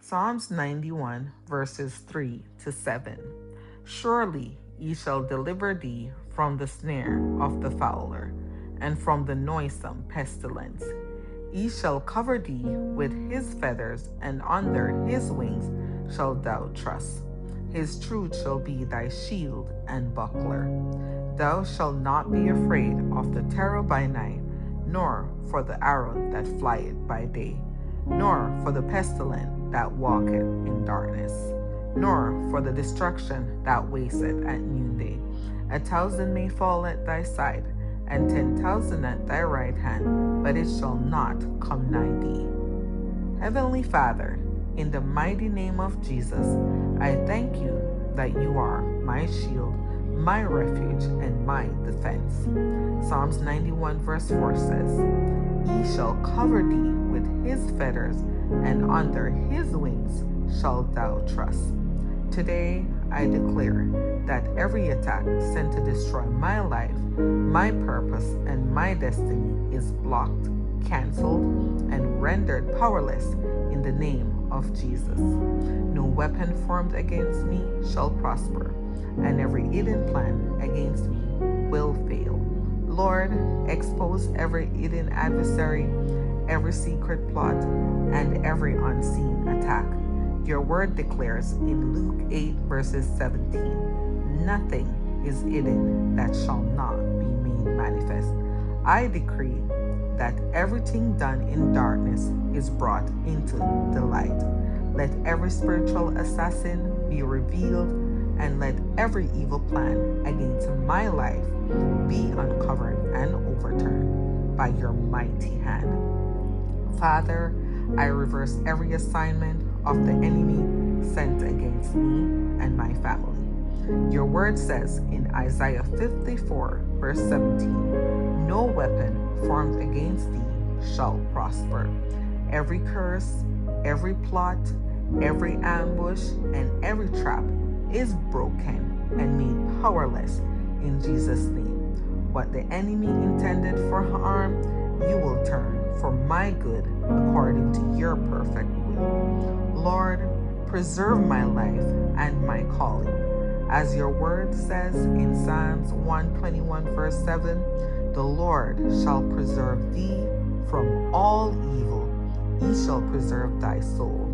Psalms 91, verses 3 to 7. Surely he shall deliver thee from the snare of the fowler, and from the noisome pestilence. He shall cover thee with his feathers, and under his wings shalt thou trust. His truth shall be thy shield and buckler. Thou shalt not be afraid of the terror by night, nor for the arrow that flieth by day, nor for the pestilence that walketh in darkness, nor for the destruction that wasteth at noonday. 1,000 may fall at thy side, and 10,000 at thy right hand, but it shall not come nigh thee. Heavenly Father, in the mighty name of Jesus, I thank you that you are my shield, my refuge, and my defense. Psalms 91 verse 4 says, He shall cover thee with his feathers, and under his wings shalt thou trust. Today, I declare that every attack sent to destroy my life, my purpose, and my destiny is blocked, canceled, and rendered powerless in the name of Jesus. No weapon formed against me shall prosper, and every hidden plan against me will fail. Lord, expose every hidden adversary, every secret plot, and every unseen attack. Your word declares in Luke 8 verses 17, nothing is hidden that shall not be made manifest. I decree that everything done in darkness is brought into the light. Let every spiritual assassin be revealed, and let every evil plan against my life be uncovered and overturned by your mighty hand. Father, I reverse every assignment of the enemy sent against me and my family. Your word says in Isaiah 54, verse 17, no weapon formed against thee shall prosper. Every curse, every plot, every ambush, and every trap is broken and made powerless in Jesus' name. What the enemy intended for harm, you will turn for my good according to your perfect will. Lord, preserve my life and my calling. As your word says in Psalms 121 verse 7, the Lord shall preserve thee from all evil. He shall preserve thy soul.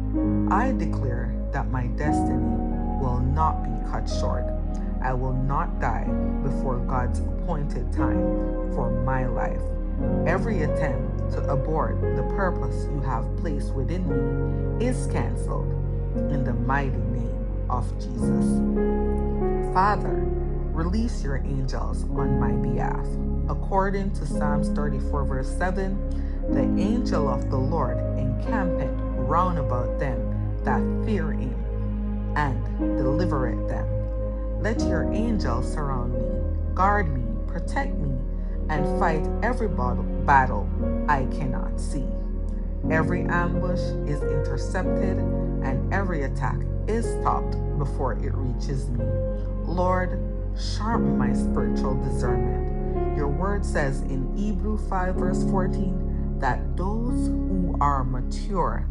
I declare that my destiny will not be cut short. I will not die before God's appointed time for my life. Every attempt to abort the purpose you have placed within me is canceled in the mighty name of Jesus. Father, release your angels on my behalf. According to Psalms 34 verse 7, the angel of the Lord encampeth round about them that fear him, and delivereth them. Let your angels surround me, guard me, protect me, and fight every battle I cannot see. Every ambush is intercepted, and every attack is stopped before it reaches me. Lord, sharpen my spiritual discernment. Your word says in Hebrews 5 verse 14 that those who are mature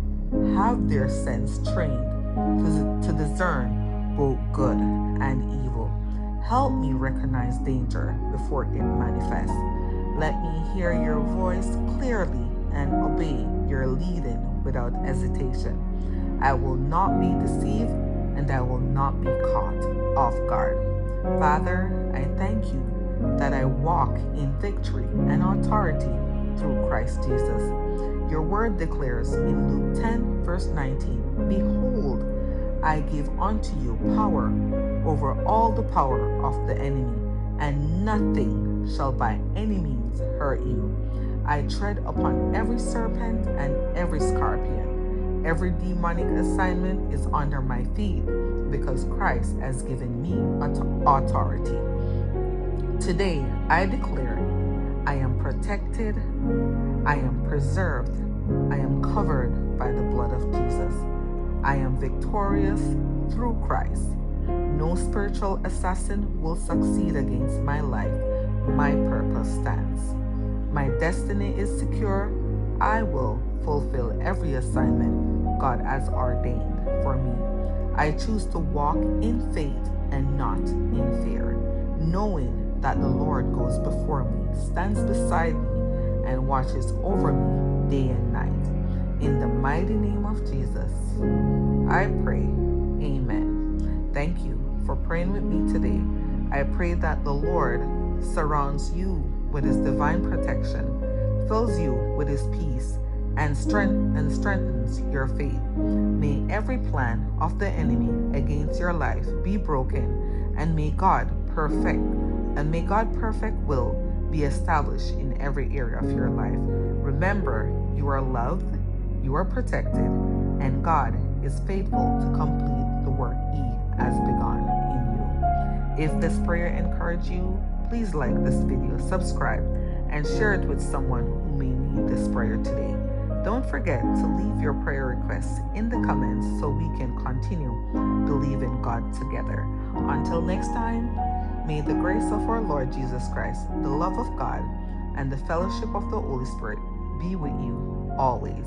have their sense trained to discern both good and evil. Help me recognize danger before it manifests. Let me hear your voice clearly and obey your leading without hesitation. I will not be deceived, and I will not be caught off guard. Father, I thank you that I walk in victory and authority through Christ Jesus. Your word declares in Luke 10 verse 19, behold, I give unto you power over all the power of the enemy, and nothing shall by any means hurt you. I tread upon every serpent and every scorpion. Every demonic assignment is under my feet because Christ has given me authority. Today, I declare I am protected, I am preserved, I am covered by the blood of Jesus. I am victorious through Christ. No spiritual assassin will succeed against my life. My purpose stands. My destiny is secure. I will fulfill every assignment God has ordained for me. I choose to walk in faith and not in fear, knowing that the Lord goes before me, stands beside me, and watches over me day and night. In the mighty name of Jesus, I pray. Amen. Thank you for praying with me today. I pray that the Lord surrounds you with his divine protection, fills you with his peace, and strengthens your faith. May every plan of the enemy against your life be broken, and may God's perfect will be established in every area of your life. Remember, you are loved, you are protected, and God is faithful to complete the work he has begun in you. If this prayer encouraged you, please like this video, subscribe, and share it with someone who may need this prayer today. Don't forget to leave your prayer requests in the comments so we can continue believing God together. Until next time, may the grace of our Lord Jesus Christ, the love of God, and the fellowship of the Holy Spirit be with you always.